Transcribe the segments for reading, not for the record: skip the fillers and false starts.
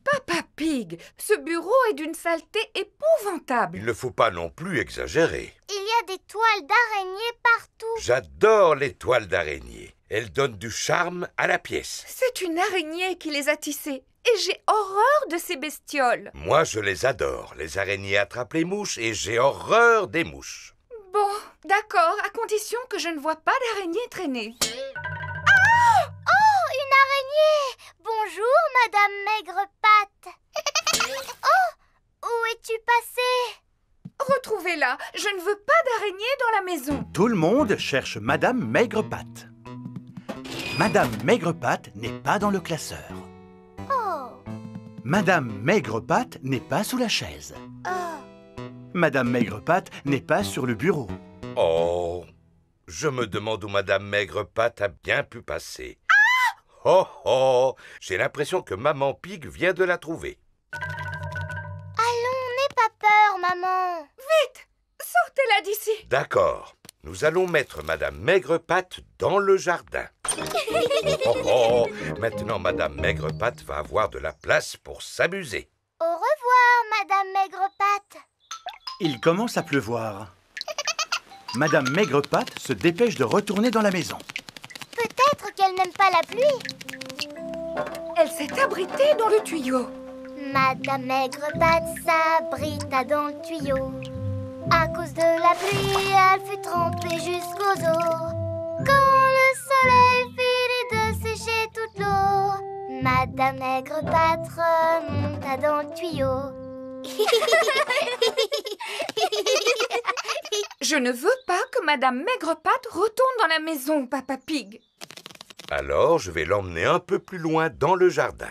Papa Pig, ce bureau est d'une saleté épouvantable. Il ne faut pas non plus exagérer. Il y a des toiles d'araignées partout. J'adore les toiles d'araignée. Elles donnent du charme à la pièce. C'est une araignée qui les a tissées. Et j'ai horreur de ces bestioles. Moi, je les adore. Les araignées attrapent les mouches et j'ai horreur des mouches. Bon, d'accord, à condition que je ne vois pas d'araignée traîner. Ah! Oh, une araignée! Bonjour, Madame Maigre-Patte. Oh, où es-tu passée? Retrouvez-la, je ne veux pas d'araignée dans la maison. Tout le monde cherche Madame Maigre-Patte. Madame Maigre-Patte n'est pas dans le classeur. Oh, Madame Maigre-Patte n'est pas sous la chaise. oh. Madame Maigre-Patte n'est pas sur le bureau. Oh, je me demande où Madame Maigre-Patte a bien pu passer. Oh, oh, j'ai l'impression que Maman Pig vient de la trouver. Allons, n'aie pas peur, maman. Vite, sortez-la d'ici. D'accord, nous allons mettre Madame Maigre-Patte dans le jardin. Oh, oh, maintenant Madame Maigre-Patte va avoir de la place pour s'amuser. Au revoir, Madame Maigre-Patte. Il commence à pleuvoir. Madame Maigre-Patte se dépêche de retourner dans la maison. Peut-être qu'elle n'aime pas la pluie. Elle s'est abritée dans le tuyau. Madame Maigre-Patte s'abrita dans le tuyau. À cause de la pluie, elle fut trempée jusqu'aux os. Quand le soleil finit de sécher toute l'eau, Madame Maigre-Patte remonta dans le tuyau. Je ne veux pas que Madame Maigre-Patte retourne dans la maison, Papa Pig. Alors, je vais l'emmener un peu plus loin dans le jardin.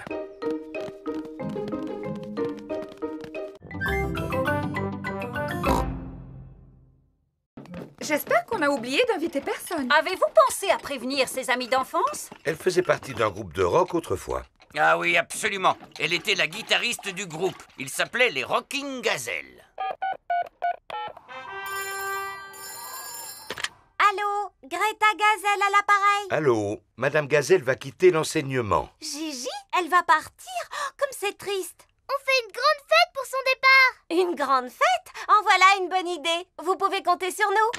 J'espère qu'on a oublié d'inviter personne. Avez-vous pensé à prévenir ses amis d'enfance? Elle faisait partie d'un groupe de rock autrefois. Ah oui, absolument. Elle était la guitariste du groupe. Il s'appelait les Rocking Gazelles. Allô, Greta Gazelle à l'appareil. Allô, Madame Gazelle va quitter l'enseignement. Gigi, elle va partir. Oh, comme c'est triste. On fait une grande fête pour son départ. Une grande fête? En voilà une bonne idée. Vous pouvez compter sur nous.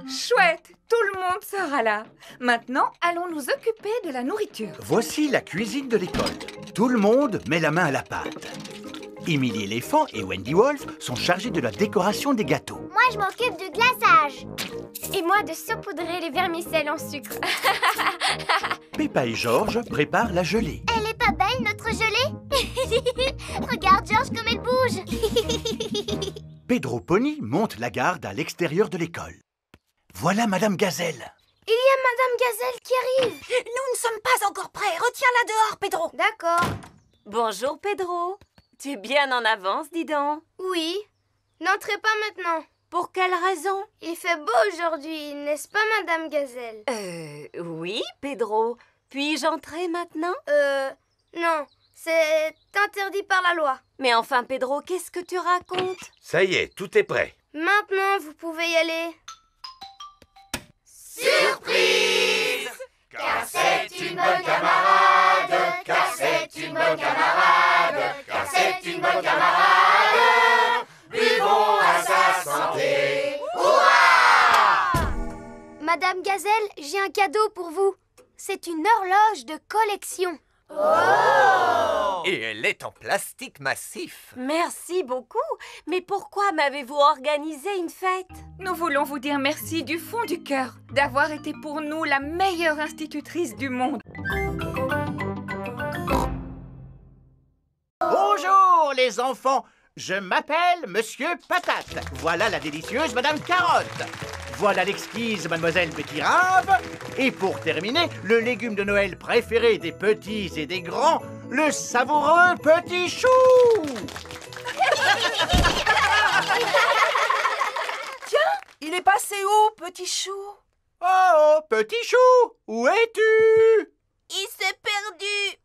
Chouette, tout le monde sera là. Maintenant, allons nous occuper de la nourriture. Voici la cuisine de l'école. Tout le monde met la main à la pâte. Émilie éléphant et Wendy Wolf sont chargés de la décoration des gâteaux. Moi, je m'occupe du glaçage. Et moi de saupoudrer les vermicelles en sucre. Peppa et Georges préparent la gelée. Elle est pas belle, notre gelée? Regarde, Georges, comme elle bouge. Pedro Pony monte la garde à l'extérieur de l'école. Voilà Madame Gazelle. Il y a Madame Gazelle qui arrive. Nous ne sommes pas encore prêts. Retiens-la dehors, Pedro. D'accord. Bonjour, Pedro. Tu es bien en avance, dis donc. Oui. N'entrez pas maintenant. Pour quelle raison? Il fait beau aujourd'hui, n'est-ce pas, Madame Gazelle? Oui, Pedro. Puis-je entrer maintenant? Non. C'est interdit par la loi. Mais enfin, Pedro, qu'est-ce que tu racontes? Ça y est, tout est prêt. Maintenant, vous pouvez y aller. Surprise! Car c'est une bonne camarade. Car c'est une bonne camarade. Car c'est une bonne camarade. Buvons à sa santé. Hurrah! Madame Gazelle, j'ai un cadeau pour vous. C'est une horloge de collection. Et elle est en plastique massif. Merci beaucoup. Mais pourquoi m'avez-vous organisé une fête? Nous voulons vous dire merci du fond du cœur d'avoir été pour nous la meilleure institutrice du monde. Bonjour les enfants, je m'appelle Monsieur Patate. Voilà la délicieuse Madame Carotte. Voilà l'exquise Mademoiselle Petit Rave. Et pour terminer, le légume de Noël préféré des petits et des grands, le savoureux Petit Chou. Il est passé où, Petit Chou? Oh, Petit Chou, où es-tu? Il s'est perdu.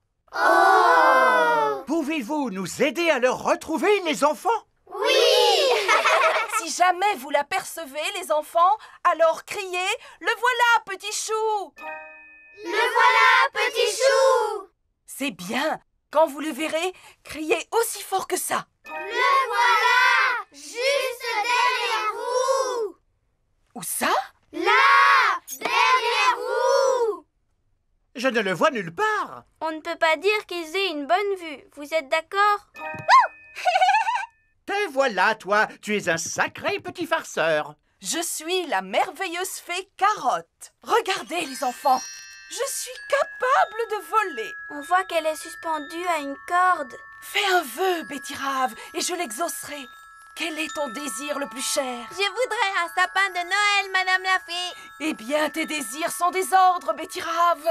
Pouvez-vous nous aider à le retrouver, les enfants? Si jamais vous l'apercevez, les enfants, alors criez « Le voilà, Petit Chou !» Le voilà, C'est bien. Quand vous le verrez, criez aussi fort que ça. Le voilà! Juste derrière vous! Où ça? Là! Derrière vous! Je ne le vois nulle part. On ne peut pas dire qu'ils aient une bonne vue. Vous êtes d'accord? Te voilà, toi. Tu es un sacré petit farceur. Je suis la merveilleuse fée Carotte. Regardez, les enfants. Je suis capable de voler. On voit qu'elle est suspendue à une corde. Fais un vœu, Betty-Rave, et je l'exaucerai. Quel est ton désir le plus cher? Je voudrais un sapin de Noël, Madame la Fée. Eh bien, tes désirs sont des ordres, Betty-Rave.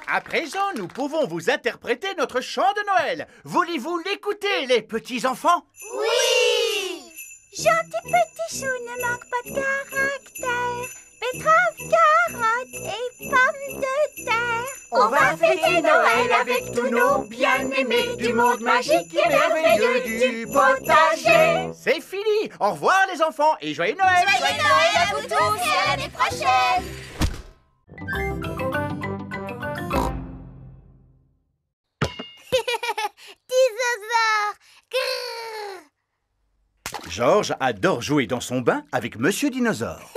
À présent, nous pouvons vous interpréter notre chant de Noël. Voulez-vous l'écouter, les petits enfants? Oui! Gentil petit chou ne manque pas de caractère. Betterave, carotte et pommes de terre. On va fêter Noël avec tous nos bien-aimés du monde magique et merveilleux du potager. C'est fini. Au revoir, les enfants, et joyeux Noël. Joyeux Noël à vous tous et à l'année prochaine. Dinosaure! Grrr. Georges adore jouer dans son bain avec Monsieur Dinosaure.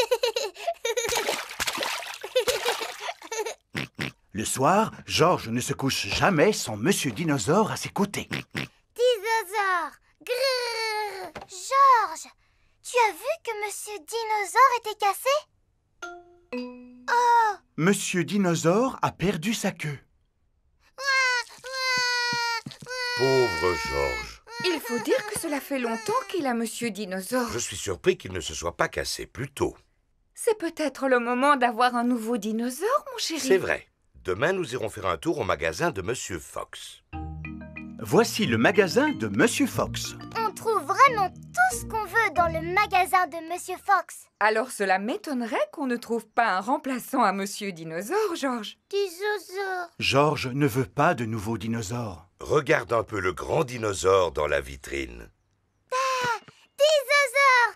Le soir, Georges ne se couche jamais sans Monsieur Dinosaure à ses côtés. Dinosaure! Grrr. Georges, tu as vu que Monsieur Dinosaure était cassé? Oh! Monsieur Dinosaure a perdu sa queue. Pauvre Georges. Il faut dire que cela fait longtemps qu'il a Monsieur Dinosaure. Je suis surpris qu'il ne se soit pas cassé plus tôt. C'est peut-être le moment d'avoir un nouveau dinosaure, mon chéri. C'est vrai. Demain, nous irons faire un tour au magasin de Monsieur Fox. Voici le magasin de Monsieur Fox. On trouve vraiment tout ce qu'on veut dans le magasin de Monsieur Fox. Alors cela m'étonnerait qu'on ne trouve pas un remplaçant à Monsieur Dinosaure, Georges. Dinosaure! Georges ne veut pas de nouveaux dinosaures. Regarde un peu le grand dinosaure dans la vitrine. Dinosaure!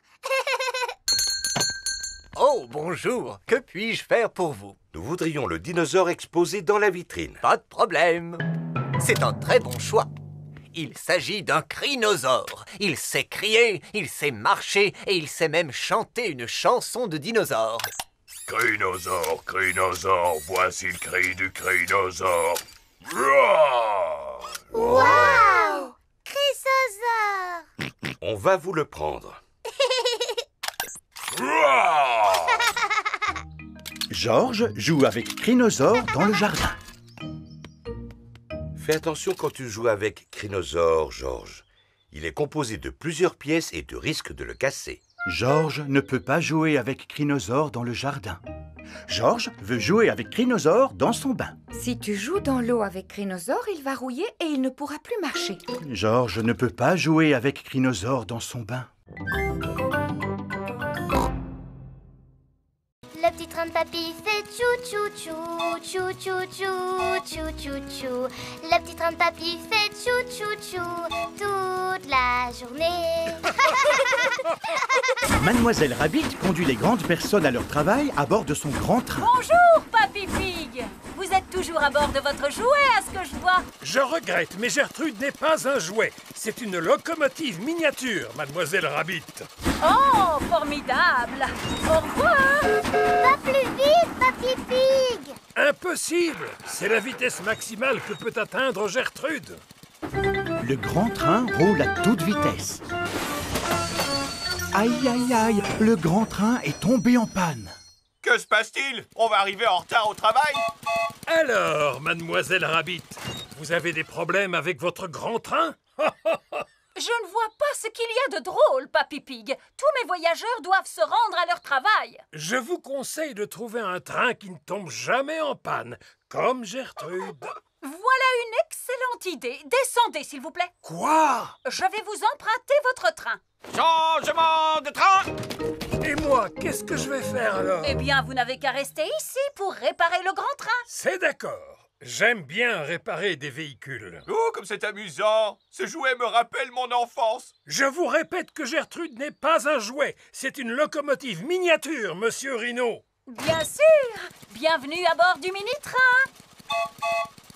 Oh, bonjour. Que puis-je faire pour vous? Nous voudrions le dinosaure exposé dans la vitrine. Pas de problème. C'est un très bon choix. Il s'agit d'un crinosaure. Il sait crier, il sait marcher et il sait même chanter une chanson de dinosaure. Crinosaure, crinosaure, voici le cri du crinosaure. Roar! Wow! Chrysosaure! On va vous le prendre. Roar! Georges joue avec Crinosaure dans le jardin. Fais attention quand tu joues avec Crinosaure, Georges. Il est composé de plusieurs pièces et tu risques de le casser. Georges ne peut pas jouer avec Crinosaure dans le jardin. Georges veut jouer avec Crinosaure dans son bain. Si tu joues dans l'eau avec Crinosaure, il va rouiller et il ne pourra plus marcher. Georges ne peut pas jouer avec Crinosaure dans son bain. Le petit train de papy fait tchou-tchou-tchou, tchou-tchou-tchou, tchou-tchou-tchou. Le petit train de papy fait tchou-tchou-tchou toute la journée. Mademoiselle Rabbit conduit les grandes personnes à leur travail à bord de son grand train. Bonjour, Papy Pig. Vous êtes toujours à bord de votre jouet, à ce que je vois. Je regrette, mais Gertrude n'est pas un jouet. C'est une locomotive miniature, Mademoiselle Rabbit. Oh, formidable. Au revoir. Va plus vite, Papy Pig! Impossible! C'est la vitesse maximale que peut atteindre Gertrude. Le grand train roule à toute vitesse. Aïe, aïe, aïe, le grand train est tombé en panne. Que se passe-t-il? On va arriver en retard au travail? Alors, Mademoiselle Rabbit, vous avez des problèmes avec votre grand train? Je ne vois pas ce qu'il y a de drôle, Papy Pig. Tous mes voyageurs doivent se rendre à leur travail. Je vous conseille de trouver un train qui ne tombe jamais en panne, comme Gertrude. Voilà une excellente idée. Descendez, s'il vous plaît. Quoi? Je vais vous emprunter votre train. Changement de train! Et moi, qu'est-ce que je vais faire alors? Eh bien, vous n'avez qu'à rester ici pour réparer le grand train. C'est d'accord. J'aime bien réparer des véhicules. Oh, comme c'est amusant! Ce jouet me rappelle mon enfance. Je vous répète que Gertrude n'est pas un jouet. C'est une locomotive miniature, Monsieur Rhino. Bien sûr. Bienvenue à bord du mini-train.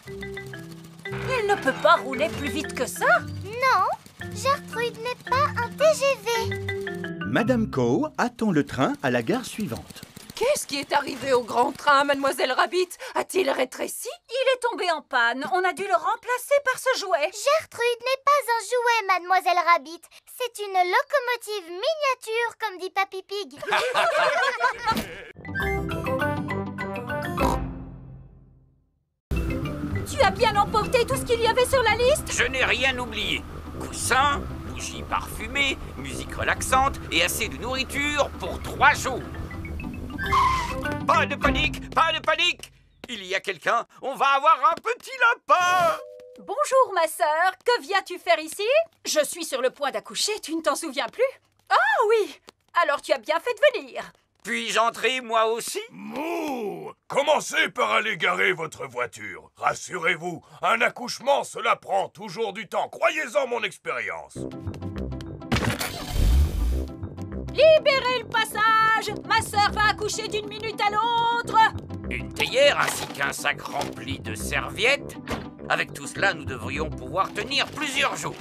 Il ne peut pas rouler plus vite que ça. Non, Gertrude n'est pas un TGV. Madame Cow attend le train à la gare suivante. Qu'est-ce qui est arrivé au grand train, Mademoiselle Rabbit? A-t-il rétréci? Il est tombé en panne. On a dû le remplacer par ce jouet. Gertrude n'est pas un jouet, Mademoiselle Rabbit. C'est une locomotive miniature, comme dit Papy Pig. Tu as bien emporté tout ce qu'il y avait sur la liste? Je n'ai rien oublié. Coussins, bougies parfumées, musique relaxante et assez de nourriture pour 3 jours. Pas de panique, pas de panique! Il y a quelqu'un, on va avoir un petit lapin! Bonjour, ma sœur. Que viens-tu faire ici? Je suis sur le point d'accoucher, tu ne t'en souviens plus? Ah oui! Alors tu as bien fait de venir. Puis-je entrer, moi aussi? Mouh! Commencez par aller garer votre voiture. Rassurez-vous, un accouchement, cela prend toujours du temps. Croyez-en mon expérience. Libérez le passage! Ma sœur va accoucher d'une minute à l'autre! Une théière ainsi qu'un sac rempli de serviettes. Avec tout cela, nous devrions pouvoir tenir plusieurs jours.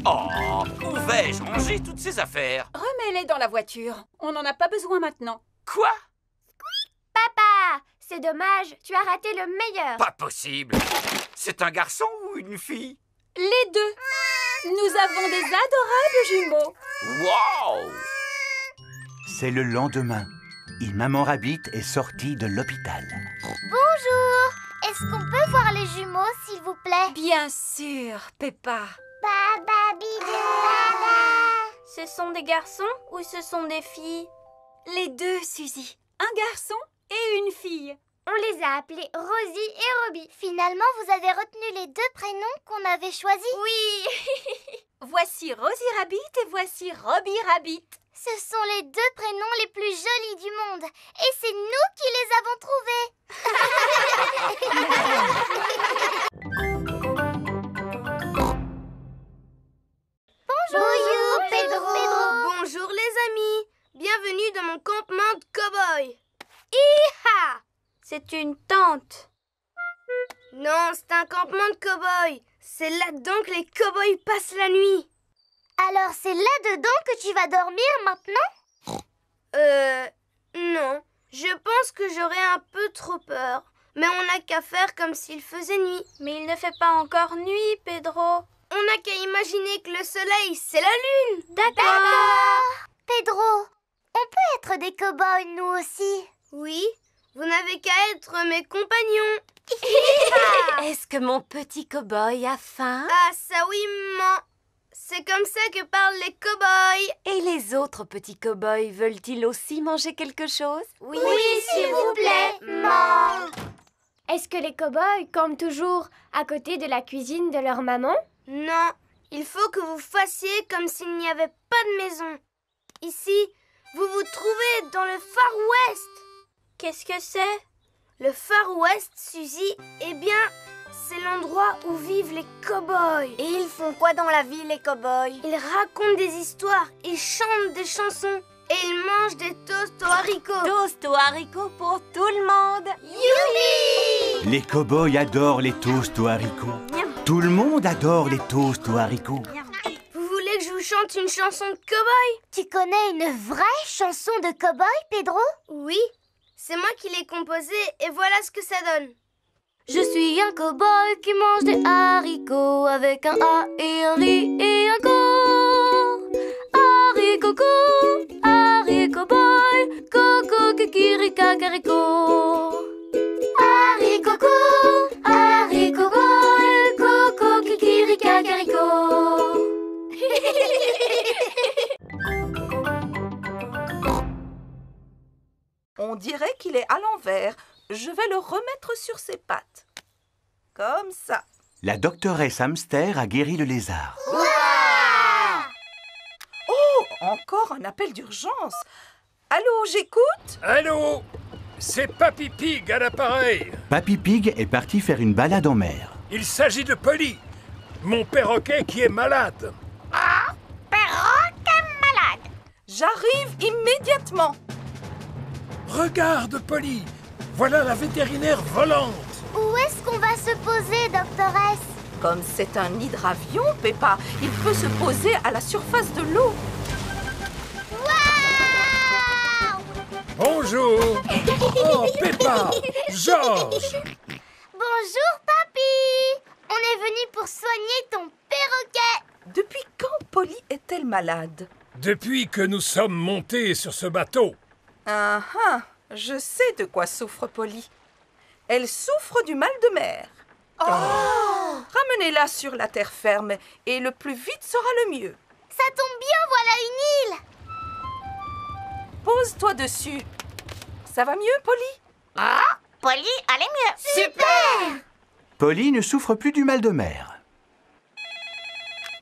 Oh, où vais-je ranger toutes ces affaires? Remets-les dans la voiture. On n'en a pas besoin maintenant. Quoi? Papa, c'est dommage, tu as raté le meilleur. Pas possible. C'est un garçon ou une fille? Les deux. Nous avons des adorables jumeaux. Wow! C'est le lendemain. Et Maman Rabbit est sortie de l'hôpital. Bonjour. Est-ce qu'on peut voir les jumeaux, s'il vous plaît? Bien sûr, Peppa. Baba bidou. Ce sont des garçons ou ce sont des filles? Les deux, Suzy. Un garçon et une fille. On les a appelés Rosie et Robbie. Finalement, vous avez retenu les 2 prénoms qu'on avait choisis? Oui. Voici Rosie Rabbit et voici Robbie Rabbit. Ce sont les 2 prénoms les plus jolis du monde. Et c'est nous qui les avons trouvés. Bonjour, Pedro. Bonjour les amis. Bienvenue dans mon campement de cow-boy. Hi-ha! C'est une tente. Non, c'est un campement de cow-boy. C'est là-dedans que les cow-boys passent la nuit. Alors c'est là-dedans que tu vas dormir maintenant? Non. Je pense que j'aurais un peu trop peur. Mais on n'a qu'à faire comme s'il faisait nuit. Mais il ne fait pas encore nuit, Pedro. On n'a qu'à imaginer que le soleil, c'est la lune. D'accord. Pedro, on peut être des cow-boys nous aussi? Oui, vous n'avez qu'à être mes compagnons. Est-ce que mon petit cow-boy a faim? Ah, ça oui, maman. C'est comme ça que parlent les cow-boys. Et les autres petits cow-boys veulent-ils aussi manger quelque chose? Oui, s'il vous plaît, maman. Est-ce que les cow-boys campent toujours à côté de la cuisine de leur maman? Non, il faut que vous fassiez comme s'il n'y avait pas de maison. Ici, vous vous trouvez dans le Far West. Qu'est-ce que c'est? Le Far West, Suzy, eh bien, c'est l'endroit où vivent les cow-boys. Et ils font quoi dans la vie, les cow-boys? Ils racontent des histoires, ils chantent des chansons et ils mangent des toasts aux haricots. Toast aux haricots pour tout le monde. Youpi! Les cow-boys adorent les toasts aux haricots. Tout le monde adore les toasts aux haricots. Vous voulez que je vous chante une chanson de cow-boy? Tu connais une vraie chanson de cow-boy, Pedro? Oui, c'est moi qui l'ai composée et voilà ce que ça donne. Je suis un cow-boy qui mange des haricots avec un A et un ri et un co. Haricot co, haricot boy, coco kikiri kakariko. Haricot co, haricot boy, coco kikiri kakariko. On dirait qu'il est à l'envers. Je vais le remettre sur ses pattes. Comme ça. La doctoresse Hamster a guéri le lézard. Oh, encore un appel d'urgence. Allô, j'écoute? Allô? C'est Papy Pig à l'appareil. Papy Pig est parti faire une balade en mer. Il s'agit de Polly, mon perroquet qui est malade. Ah, perroquet malade. J'arrive immédiatement. Regarde, Polly. Voilà la vétérinaire volante. Où est-ce qu'on va se poser, doctoresse? Comme c'est un hydravion, Peppa, il peut se poser à la surface de l'eau. Waouh! Bonjour. Oh, Peppa. Georges. Bonjour, papy. On est venu pour soigner ton perroquet. Depuis quand Polly est-elle malade? Depuis que nous sommes montés sur ce bateau. Ah ah, je sais de quoi souffre Polly. Elle souffre du mal de mer. Oh! Ramenez-la sur la terre ferme et le plus vite sera le mieux. Ça tombe bien, voilà une île. Pose-toi dessus. Ça va mieux, Polly? Ah, Polly, allez mieux. Super! Polly ne souffre plus du mal de mer.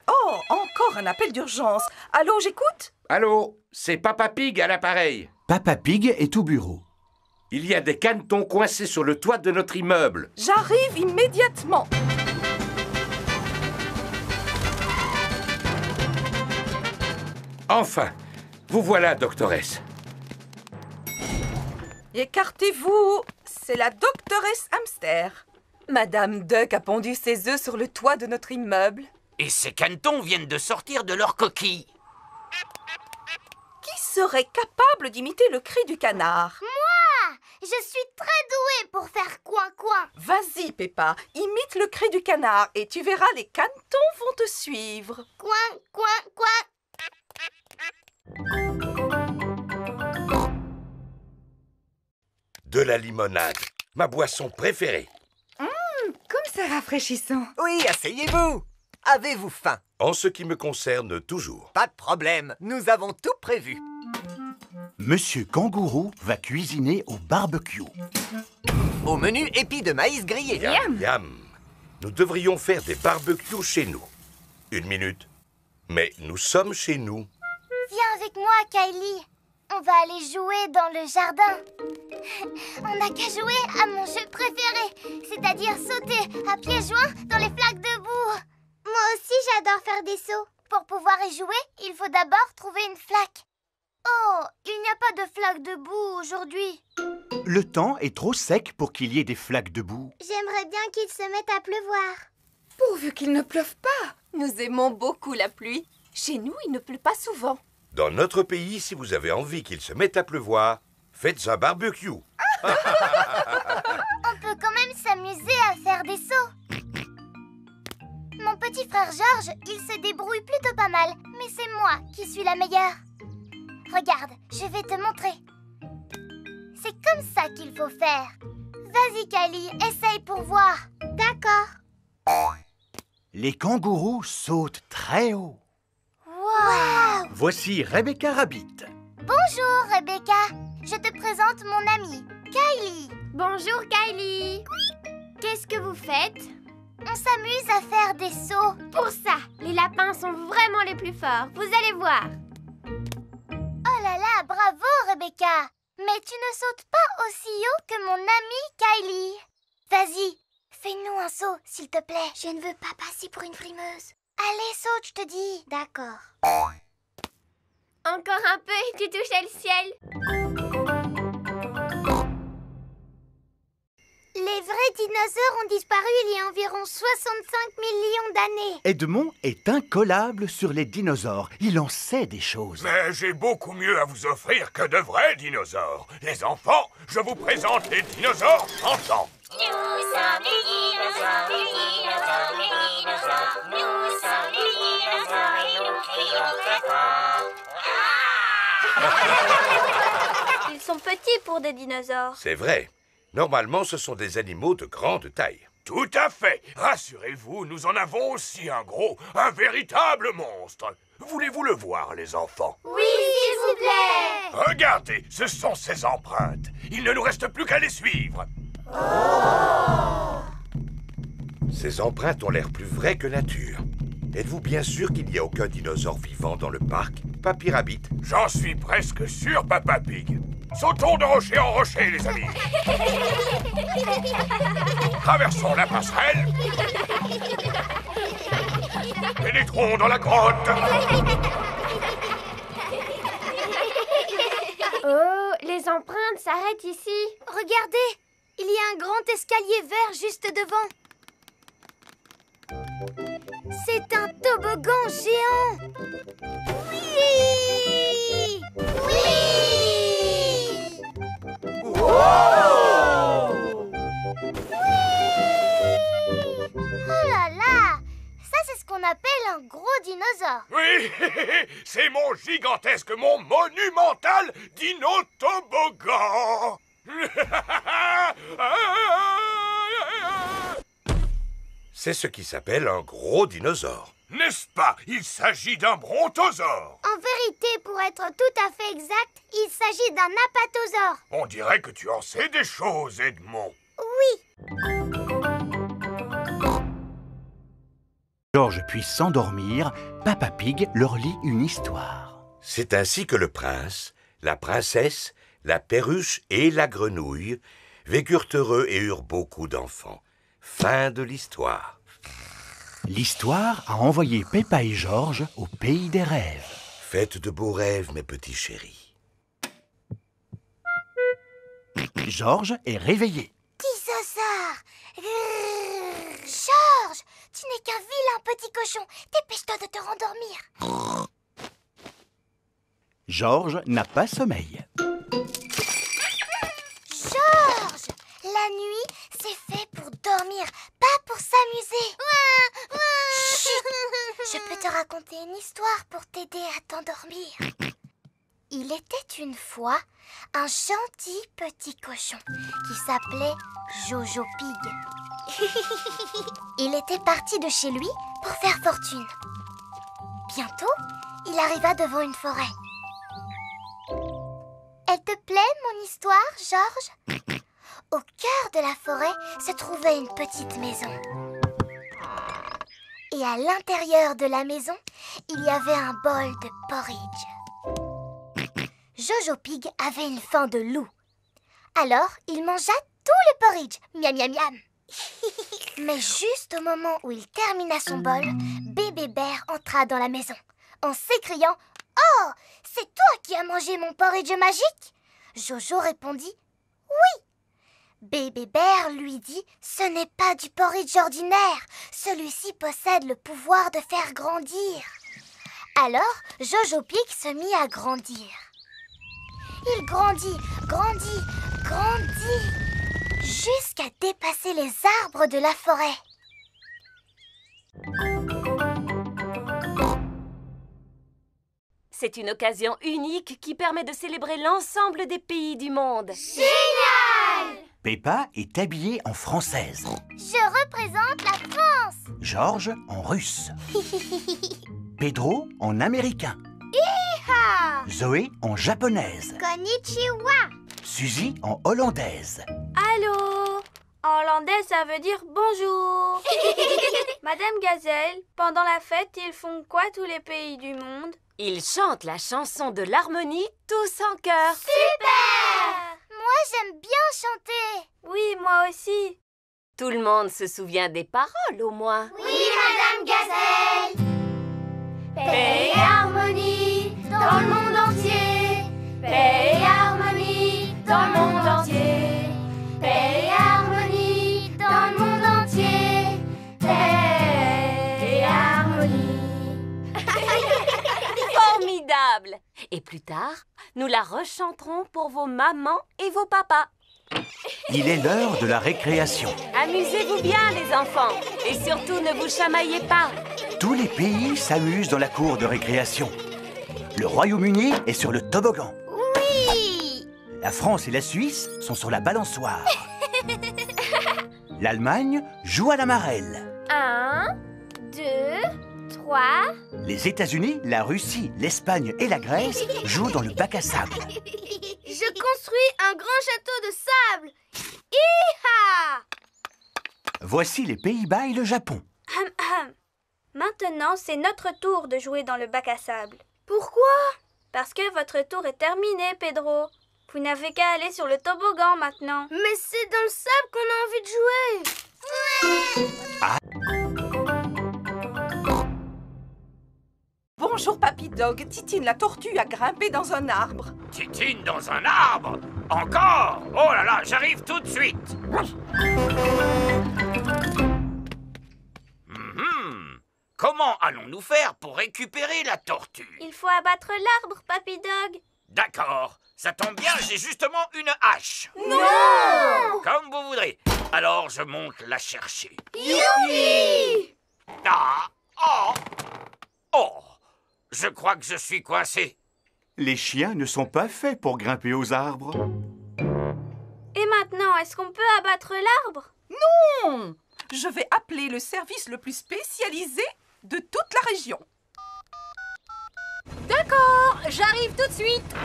Oh, encore un appel d'urgence. Allô, j'écoute? Allô, c'est Papa Pig à l'appareil. Papa Pig est au bureau. Il y a des canetons coincés sur le toit de notre immeuble. J'arrive immédiatement. Enfin, vous voilà, doctoresse. Écartez-vous, c'est la doctoresse Hamster. Madame Duck a pondu ses œufs sur le toit de notre immeuble. Et ces canetons viennent de sortir de leur coquille. Qui serait capable d'imiter le cri du canard? Moi! Je suis très douée pour faire coin-coin. Vas-y, Peppa, imite le cri du canard et tu verras, les canetons vont te suivre. Coin, coin, coin. De la limonade, ma boisson préférée. Comme c'est rafraîchissant. Oui, asseyez-vous. Avez-vous faim? En ce qui me concerne, toujours. Pas de problème, nous avons tout prévu. Monsieur Kangourou va cuisiner au barbecue. Au menu, épis de maïs grillé. Yam, yam. Nous devrions faire des barbecues chez nous. Une minute. Mais nous sommes chez nous. Viens avec moi, Kylie. On va aller jouer dans le jardin. On n'a qu'à jouer à mon jeu préféré, c'est-à-dire sauter à pieds joints dans les flaques de boue. Moi aussi, j'adore faire des sauts. Pour pouvoir y jouer, il faut d'abord trouver une flaque. Oh, il n'y a pas de flaque de boue aujourd'hui. Le temps est trop sec pour qu'il y ait des flaques de boue. J'aimerais bien qu'il se mette à pleuvoir. Pourvu qu'il ne pleuve pas. Nous aimons beaucoup la pluie. Chez nous, il ne pleut pas souvent. Dans notre pays, si vous avez envie qu'il se mette à pleuvoir, faites un barbecue. On peut quand même s'amuser à faire des sauts. Mon petit frère Georges, il se débrouille plutôt pas mal, mais c'est moi qui suis la meilleure. Regarde, je vais te montrer. C'est comme ça qu'il faut faire. Vas-y, Kylie, essaye pour voir. D'accord. Les kangourous sautent très haut. Wow! Voici Rebecca Rabbit. Bonjour, Rebecca. Je te présente mon amie, Kylie. Bonjour, Kylie. Qu'est-ce que vous faites? On s'amuse à faire des sauts. Pour ça, les lapins sont vraiment les plus forts. Vous allez voir. Oh là là, bravo, Rebecca. Mais tu ne sautes pas aussi haut que mon amie Kylie. Vas-y, fais-nous un saut, s'il te plaît. Je ne veux pas passer pour une frimeuse. Allez, saute, je te dis. D'accord. Encore un peu et tu touchais le ciel. Les vrais dinosaures ont disparu il y a environ 65 millions d'années. Edmond est incollable sur les dinosaures. Il en sait des choses. Mais j'ai beaucoup mieux à vous offrir que de vrais dinosaures. Les enfants, je vous présente les dinosaures chantants. Nous sommes les dinosaures, les dinosaures, les dinosaures. Nous sommes les dinosaures et nous crions très fort. Ils sont petits pour des dinosaures. C'est vrai. Normalement, ce sont des animaux de grande taille. Tout à fait. Rassurez-vous, nous en avons aussi un gros, un véritable monstre. Voulez-vous le voir, les enfants? Oui, s'il vous plaît. Regardez, ce sont ses empreintes. Il ne nous reste plus qu'à les suivre. Ces empreintes ont l'air plus vraies que nature. Êtes-vous bien sûr qu'il n'y a aucun dinosaure vivant dans le parc, Papy Rabbit? J'en suis presque sûr, Papa Pig. Sautons de rocher en rocher, les amis. Traversons la passerelle. Pénétrons dans la grotte. Oh, les empreintes train s'arrête ici. Regardez, il y a un grand escalier vert juste devant. C'est un toboggan géant. Oui! Oui! Wow! Oh là là! Ça, c'est ce qu'on appelle un gros dinosaure. Oui, c'est mon gigantesque, mon monumental dino-toboggan. C'est ce qui s'appelle un gros dinosaure. N'est-ce pas? Il s'agit d'un brontosaure. En vérité, pour être tout à fait exact, il s'agit d'un apatosaure. On dirait que tu en sais des choses, Edmond. Oui. Georges puis s'endormir, Papa Pig leur lit une histoire. C'est ainsi que le prince, la princesse, la perruche et la grenouille vécurent heureux et eurent beaucoup d'enfants. Fin de l'histoire. L'histoire a envoyé Peppa et Georges au pays des rêves. Faites de beaux rêves, mes petits chéris. Georges est réveillé. Dinosaure. Georges, tu n'es qu'un vilain petit cochon. Dépêche-toi de te rendormir. Georges n'a pas sommeil. Georges, la nuit, c'est fait pour dormir, pas pour s'amuser. Chut, je peux te raconter une histoire pour t'aider à t'endormir. Il était une fois un gentil petit cochon qui s'appelait Jojo Pig. Il était parti de chez lui pour faire fortune. Bientôt, il arriva devant une forêt. Elle te plaît, mon histoire, Georges? Au cœur de la forêt se trouvait une petite maison. Et à l'intérieur de la maison, il y avait un bol de porridge. Jojo Pig avait une faim de loup. Alors, il mangea tout le porridge. Miam, miam, miam. Mais juste au moment où il termina son bol, Bébé Bear entra dans la maison en s'écriant « Oh, c'est toi qui as mangé mon porridge magique ?» Jojo répondit « Oui !» Bébé Bear lui dit « Ce n'est pas du porridge ordinaire. Celui-ci possède le pouvoir de faire grandir. » Alors, Jojo Pig se mit à grandir. Il grandit, grandit, grandit, jusqu'à dépasser les arbres de la forêt. C'est une occasion unique qui permet de célébrer l'ensemble des pays du monde. Génial! Peppa est habillée en française. Je représente la France. Georges en russe. Pedro en américain. Hi-ha! Zoé en japonaise. Konnichiwa. Suzy en hollandaise. Allô? En hollandais, ça veut dire bonjour. Madame Gazelle, pendant la fête, ils font quoi tous les pays du monde? Ils chantent la chanson de l'harmonie tous en chœur. Super! Moi, j'aime bien chanter. Oui, moi aussi. Tout le monde se souvient des paroles, au moins. Oui, Madame Gazelle. Paix et harmonie dans le monde entier. Paix et harmonie dans le monde entier. Paix et harmonie dans le monde entier. Paix et harmonie. Formidable! Et plus tard, nous la rechanterons pour vos mamans et vos papas. Il est l'heure de la récréation. Amusez-vous bien, les enfants. Et surtout, ne vous chamaillez pas. Tous les pays s'amusent dans la cour de récréation. Le Royaume-Uni est sur le toboggan. Oui! La France et la Suisse sont sur la balançoire. L'Allemagne joue à la marelle. 1, 2, 3. Les États-Unis, la Russie, l'Espagne et la Grèce jouent dans le bac à sable. Je construis un grand château de sable. Hi-ha! Voici les Pays-Bas et le Japon. Maintenant, c'est notre tour de jouer dans le bac à sable. Pourquoi? Parce que votre tour est terminé, Pedro. Vous n'avez qu'à aller sur le toboggan maintenant. Mais c'est dans le sable qu'on a envie de jouer. Bon Bonjour, Papy Dog. Titine la tortue a grimpé dans un arbre. Titine dans un arbre? Encore? Oh là là, j'arrive tout de suite. Comment allons-nous faire pour récupérer la tortue? Il faut abattre l'arbre, Papy Dog. D'accord, ça tombe bien, j'ai justement une hache. Non! Comme vous voudrez. Alors je monte la chercher. Youpi! Ah! Oh! Oh! Je crois que je suis coincé. Les chiens ne sont pas faits pour grimper aux arbres. Et maintenant, est-ce qu'on peut abattre l'arbre? Non! Je vais appeler le service le plus spécialisé de toute la région. D'accord, j'arrive tout de suite.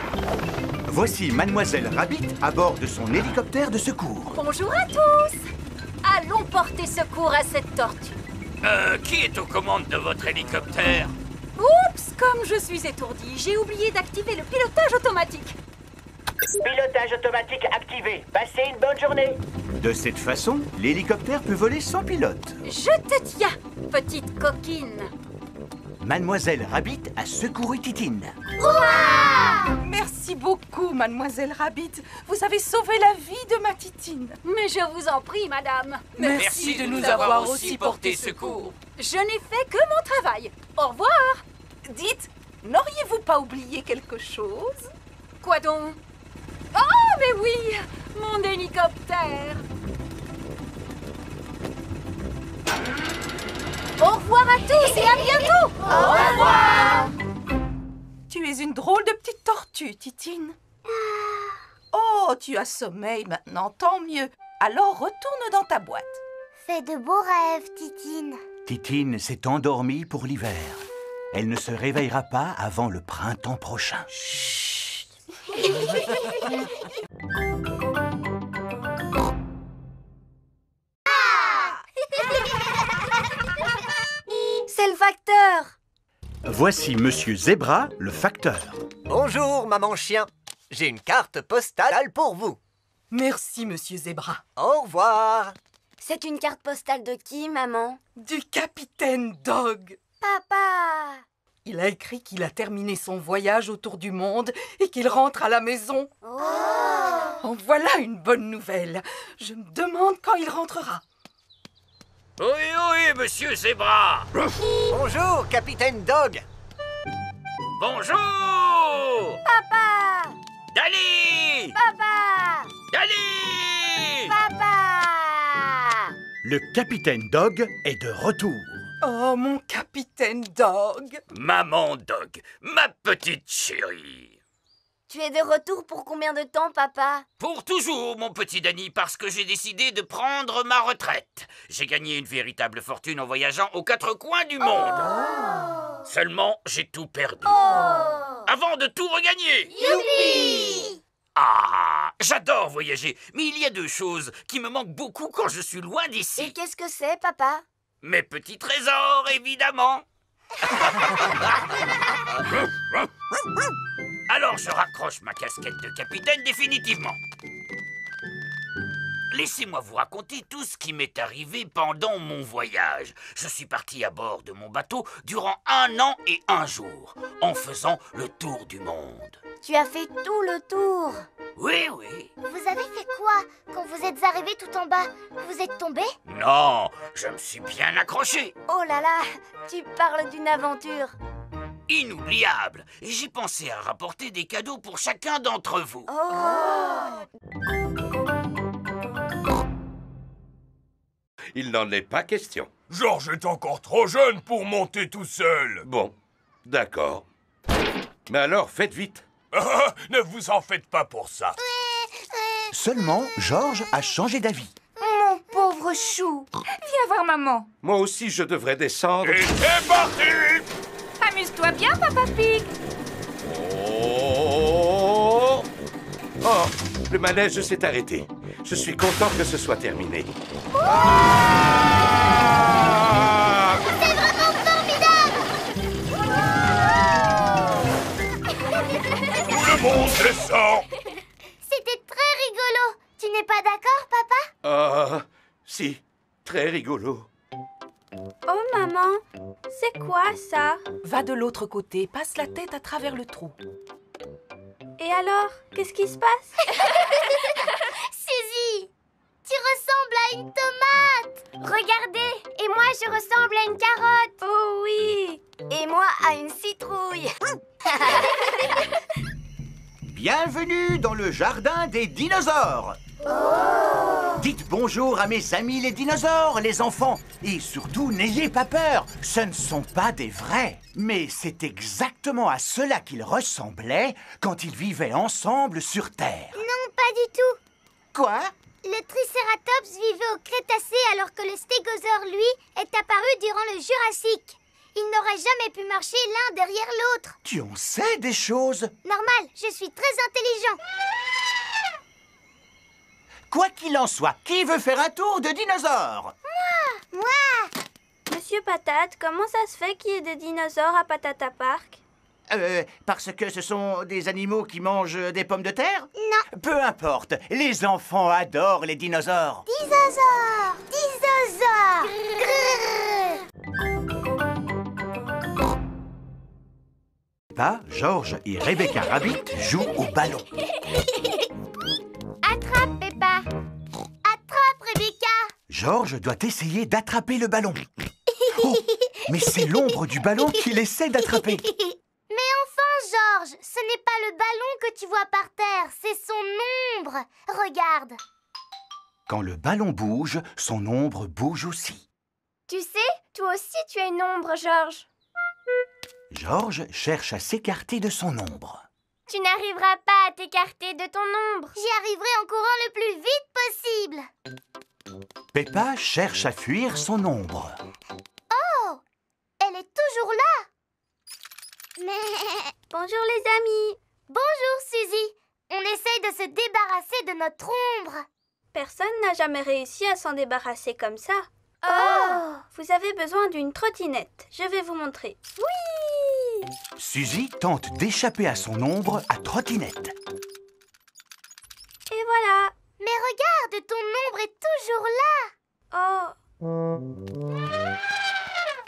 Voici Mademoiselle Rabbit à bord de son hélicoptère de secours. Bonjour à tous. Allons porter secours à cette tortue. Qui est aux commandes de votre hélicoptère? Oups, comme je suis étourdie, j'ai oublié d'activer le pilotage automatique. Pilotage automatique activé. Passez une bonne journée. De cette façon, l'hélicoptère peut voler sans pilote. Je te tiens, petite coquine. Mademoiselle Rabbit a secouru Titine. Merci beaucoup, Mademoiselle Rabbit. Vous avez sauvé la vie de ma Titine. Mais je vous en prie, madame. Merci de nous avoir aussi porté secours. Je n'ai fait que mon travail. Au revoir. Dites, n'auriez-vous pas oublié quelque chose? Quoi donc? Oh, mais oui, mon hélicoptère. Au revoir à tous et à bientôt. Au revoir. Tu es une drôle de petite tortue, Titine. Oh, tu as sommeil maintenant, tant mieux. Alors retourne dans ta boîte. Fais de beaux rêves, Titine. Titine s'est endormie pour l'hiver. Elle ne se réveillera pas avant le printemps prochain. Chut. C'est le facteur. Voici Monsieur Zebra, le facteur. Bonjour, maman chien. J'ai une carte postale pour vous. Merci, Monsieur Zebra. Au revoir. C'est une carte postale de qui, maman? Du capitaine Dog. Papa! Il a écrit qu'il a terminé son voyage autour du monde et qu'il rentre à la maison. Oh! En voilà une bonne nouvelle. Je me demande quand il rentrera. Oui, monsieur Zebra. Bonjour, capitaine Dog. Bonjour. Papa! Dali. Papa! Dali. Papa! Le capitaine Dog est de retour. Oh, mon capitaine Dog. Maman Dog, ma petite chérie. Tu es de retour pour combien de temps, papa? Pour toujours, mon petit Danny, parce que j'ai décidé de prendre ma retraite. J'ai gagné une véritable fortune en voyageant aux quatre coins du monde. Oh! Seulement, j'ai tout perdu. Oh! Avant de tout regagner. Youpi! Ah, j'adore voyager, mais il y a deux choses qui me manquent beaucoup quand je suis loin d'ici. Et qu'est-ce que c'est, papa? Mes petits trésors, évidemment. Alors je raccroche ma casquette de capitaine définitivement. Laissez-moi vous raconter tout ce qui m'est arrivé pendant mon voyage. Je suis parti à bord de mon bateau durant 1 an et 1 jour, en faisant le tour du monde. Tu as fait tout le tour. Oui. Vous avez fait quoi quand vous êtes arrivé tout en bas? Vous êtes tombé? Non, je me suis bien accroché. Oh là là, tu parles d'une aventure. Inoubliable. Et j'ai pensé à rapporter des cadeaux pour chacun d'entre vous. Il n'en est pas question. Georges est encore trop jeune pour monter tout seul. Bon, d'accord. Mais alors, faites vite. Ne vous en faites pas pour ça. Seulement, Georges a changé d'avis. Mon pauvre chou. Viens voir maman. Moi aussi, je devrais descendre. Et c'est parti! Amuse-toi bien, Papa Pig. Oh, le manège s'est arrêté. Je suis content que ce soit terminé. C'est vraiment formidable! Tout le monde descend. C'était très rigolo. Tu n'es pas d'accord, papa? Si, très rigolo. Oh maman, c'est quoi ça? Va de l'autre côté, passe la tête à travers le trou. Et alors, qu'est-ce qui se passe? Suzy, tu ressembles à une tomate. Regardez, et moi je ressemble à une carotte. Oh oui, et moi à une citrouille. Bienvenue dans le jardin des dinosaures. Dites bonjour à mes amis les dinosaures, les enfants. Et surtout, n'ayez pas peur, ce ne sont pas des vrais. Mais c'est exactement à cela qu'ils ressemblaient quand ils vivaient ensemble sur Terre. Non, pas du tout. Quoi? Le Triceratops vivait au Crétacé alors que le Stégosaure, lui, est apparu durant le Jurassique. Ils n'auraient jamais pu marcher l'un derrière l'autre. Tu en sais des choses? Normal, je suis très intelligent. Quoi qu'il en soit, qui veut faire un tour de dinosaures? Moi. Monsieur Patate, comment ça se fait qu'il y ait des dinosaures à Patata Park? Parce que ce sont des animaux qui mangent des pommes de terre? Non. Peu importe, les enfants adorent les dinosaures. Dinosaures. Dinosaures. Peppa, George et Rebecca Rabbit jouent au ballon. Attrape, Peppa. Attrape, Rebecca. George doit essayer d'attraper le ballon. Oh, mais c'est l'ombre du ballon qu'il essaie d'attraper. Mais enfin, George, ce n'est pas le ballon que tu vois par terre, c'est son ombre. Regarde. Quand le ballon bouge, son ombre bouge aussi. Tu sais, toi aussi tu as une ombre, George. George cherche à s'écarter de son ombre. Tu n'arriveras pas à t'écarter de ton ombre. J'y arriverai en courant le plus vite possible. Peppa cherche à fuir son ombre. Oh, elle est toujours là. Mais... Bonjour les amis. Bonjour Suzy. On essaye de se débarrasser de notre ombre. Personne n'a jamais réussi à s'en débarrasser comme ça. Oh, vous avez besoin d'une trottinette. Je vais vous montrer. Oui! Suzy tente d'échapper à son ombre à trottinette. Et voilà. Mais regarde, ton ombre est toujours là. Oh.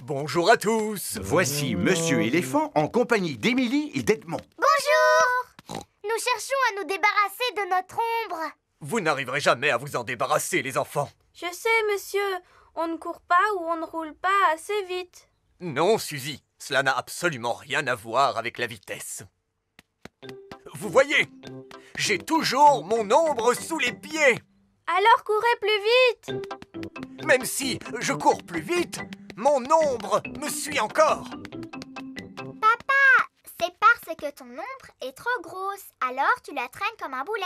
Bonjour à tous. Voici Monsieur Éléphant en compagnie d'Émilie et d'Edmond. Bonjour. Nous cherchons à nous débarrasser de notre ombre. Vous n'arriverez jamais à vous en débarrasser, les enfants. Je sais, monsieur. On ne court pas ou on ne roule pas assez vite. Non, Suzy, cela n'a absolument rien à voir avec la vitesse. Vous voyez, j'ai toujours mon ombre sous les pieds. Alors courez plus vite. Même si je cours plus vite, mon ombre me suit encore. Papa, c'est parce que ton ombre est trop grosse. Alors tu la traînes comme un boulet.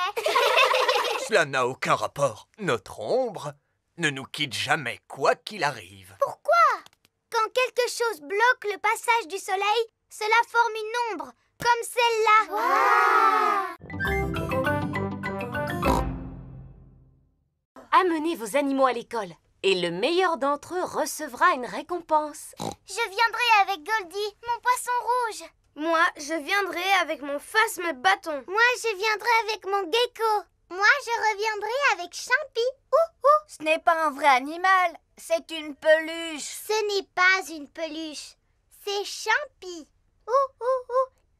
Cela n'a aucun rapport. Notre ombre ne nous quitte jamais, quoi qu'il arrive. Pourquoi? Quand quelque chose bloque le passage du soleil, cela forme une ombre, comme celle-là. Amenez vos animaux à l'école et le meilleur d'entre eux recevra une récompense. Je viendrai avec Goldie, mon poisson rouge. Moi, je viendrai avec mon phasme bâton. Moi, je viendrai avec mon gecko. Moi, je reviendrai avec Champy. Ce n'est pas un vrai animal, c'est une peluche. Ce n'est pas une peluche, c'est Champy.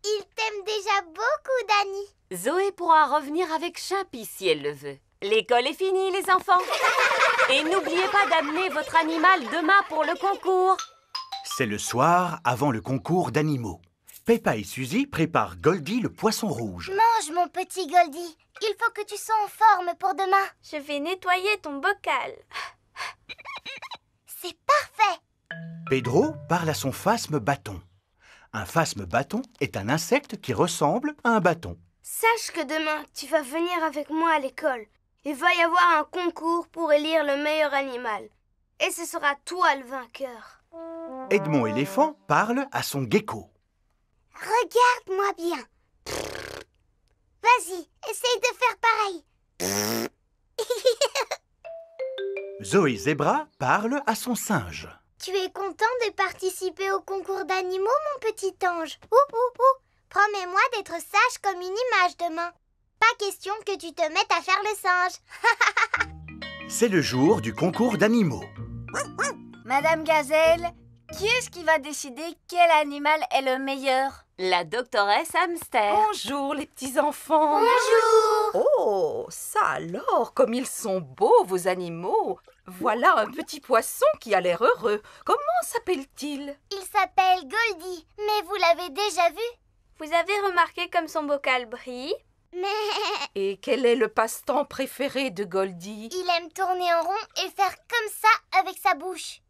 Il t'aime déjà beaucoup, Dani. Zoé pourra revenir avec Champy si elle le veut. L'école est finie, les enfants. Et n'oubliez pas d'amener votre animal demain pour le concours. C'est le soir avant le concours d'animaux. Peppa et Suzy préparent Goldie le poisson rouge. Mange, mon petit Goldie. Il faut que tu sois en forme pour demain. Je vais nettoyer ton bocal. C'est parfait. Pedro parle à son phasme bâton. Un phasme bâton est un insecte qui ressemble à un bâton. Sache que demain, tu vas venir avec moi à l'école. Il va y avoir un concours pour élire le meilleur animal. Et ce sera toi le vainqueur. Edmond Éléphant parle à son gecko. Regarde-moi bien. Vas-y, essaye de faire pareil. Zoé Zébra parle à son singe. Tu es content de participer au concours d'animaux, mon petit ange? Promets-moi d'être sage comme une image demain. Pas question que tu te mettes à faire le singe. C'est le jour du concours d'animaux. Madame Gazelle, qui est-ce qui va décider quel animal est le meilleur? La doctoresse Hamster. Bonjour les petits enfants. Bonjour. Oh, ça alors, comme ils sont beaux vos animaux. Voilà un petit poisson qui a l'air heureux. Comment s'appelle-t-il? Il s'appelle Goldie, mais vous l'avez déjà vu? Vous avez remarqué comme son bocal brille? Mais Et quel est le passe-temps préféré de Goldie? il aime tourner en rond et faire comme ça avec sa bouche.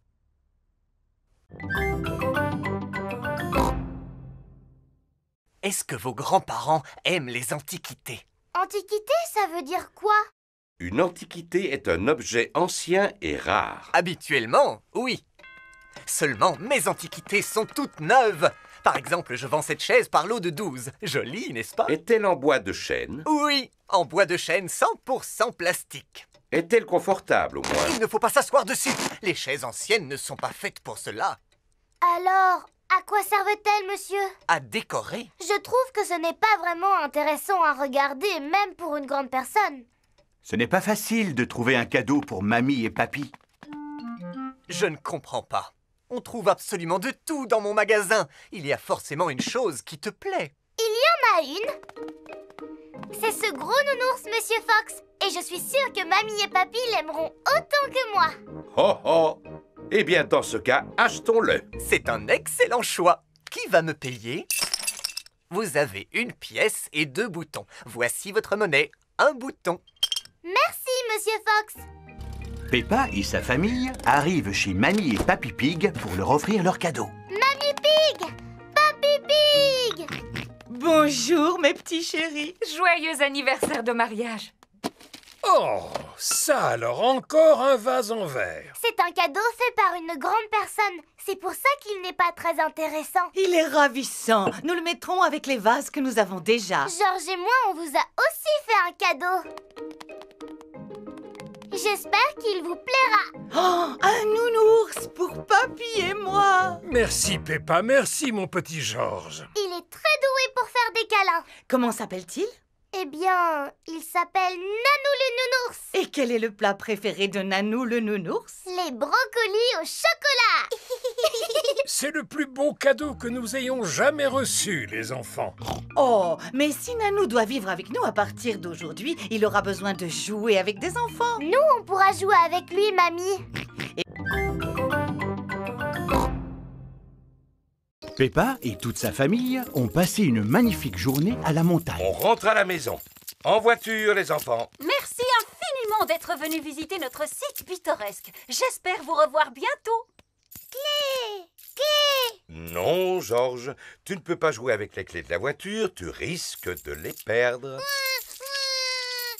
Est-ce que vos grands-parents aiment les antiquités? Antiquité, ça veut dire quoi? Une antiquité est un objet ancien et rare. Habituellement, oui. Seulement, mes antiquités sont toutes neuves. Par exemple, je vends cette chaise par lot de 12. Jolie, n'est-ce pas? Est-elle en bois de chêne? Oui, en bois de chêne 100% plastique. Est-elle confortable au moins? Il ne faut pas s'asseoir dessus. Les chaises anciennes ne sont pas faites pour cela. Alors, à quoi servent-elles, monsieur? À décorer. Je trouve que ce n'est pas vraiment intéressant à regarder, même pour une grande personne. Ce n'est pas facile de trouver un cadeau pour mamie et papy. Je ne comprends pas. On trouve absolument de tout dans mon magasin. Il y a forcément une chose qui te plaît. Il y en a une. C'est ce gros nounours, monsieur Fox. Et je suis sûre que mamie et papy l'aimeront autant que moi. Oh oh! Eh bien, dans ce cas, achetons-le. C'est un excellent choix. Qui va me payer? Vous avez une pièce et 2 boutons. Voici votre monnaie. Un bouton. Merci, monsieur Fox. Peppa et sa famille arrivent chez Mamie et Papy Pig pour leur offrir leur cadeau. Mamie Pig! Papy Pig! Bonjour mes petits chéris. Joyeux anniversaire de mariage. Oh, ça alors, encore un vase en verre. C'est un cadeau fait par une grande personne. C'est pour ça qu'il n'est pas très intéressant. Il est ravissant. Nous le mettrons avec les vases que nous avons déjà. Georges et moi, on vous a aussi fait un cadeau. J'espère qu'il vous plaira. Oh, un nounours pour papy et moi. Merci Peppa, merci mon petit Georges. Il est très doué pour faire des câlins. Comment s'appelle-t-il? Eh bien, il s'appelle Nanou le nounours. Et quel est le plat préféré de Nanou le nounours? Les brocolis au chocolat. C'est le plus beau cadeau que nous ayons jamais reçu, les enfants. Oh, mais si Nanou doit vivre avec nous à partir d'aujourd'hui, il aura besoin de jouer avec des enfants. Nous, on pourra jouer avec lui, mamie. Peppa et toute sa famille ont passé une magnifique journée à la montagne. On rentre à la maison. En voiture, les enfants. Merci infiniment d'être venus visiter notre site pittoresque. J'espère vous revoir bientôt. Clé! Non, Georges, tu ne peux pas jouer avec les clés de la voiture, tu risques de les perdre.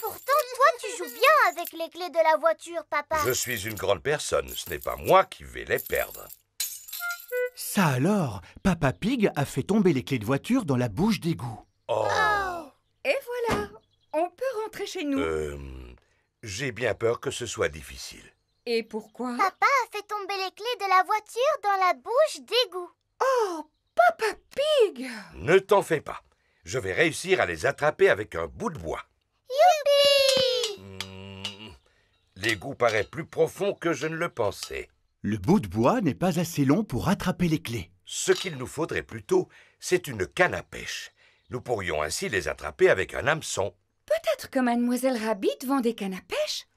Pourtant, toi, tu joues bien avec les clés de la voiture, papa. Je suis une grande personne, ce n'est pas moi qui vais les perdre. Ça alors, Papa Pig a fait tomber les clés de voiture dans la bouche d'égout. Oh. Et voilà, on peut rentrer chez nous. J'ai bien peur que ce soit difficile. Et pourquoi? Papa a fait tomber les clés de la voiture dans la bouche d'égout. Oh, Papa Pig! Ne t'en fais pas. Je vais réussir à les attraper avec un bout de bois. Youpi! L'égout paraît plus profond que je ne le pensais. Le bout de bois n'est pas assez long pour attraper les clés. Ce qu'il nous faudrait plutôt, c'est une canne à pêche. Nous pourrions ainsi les attraper avec un hameçon. Peut-être que Mademoiselle Rabbit vend des cannes à pêche?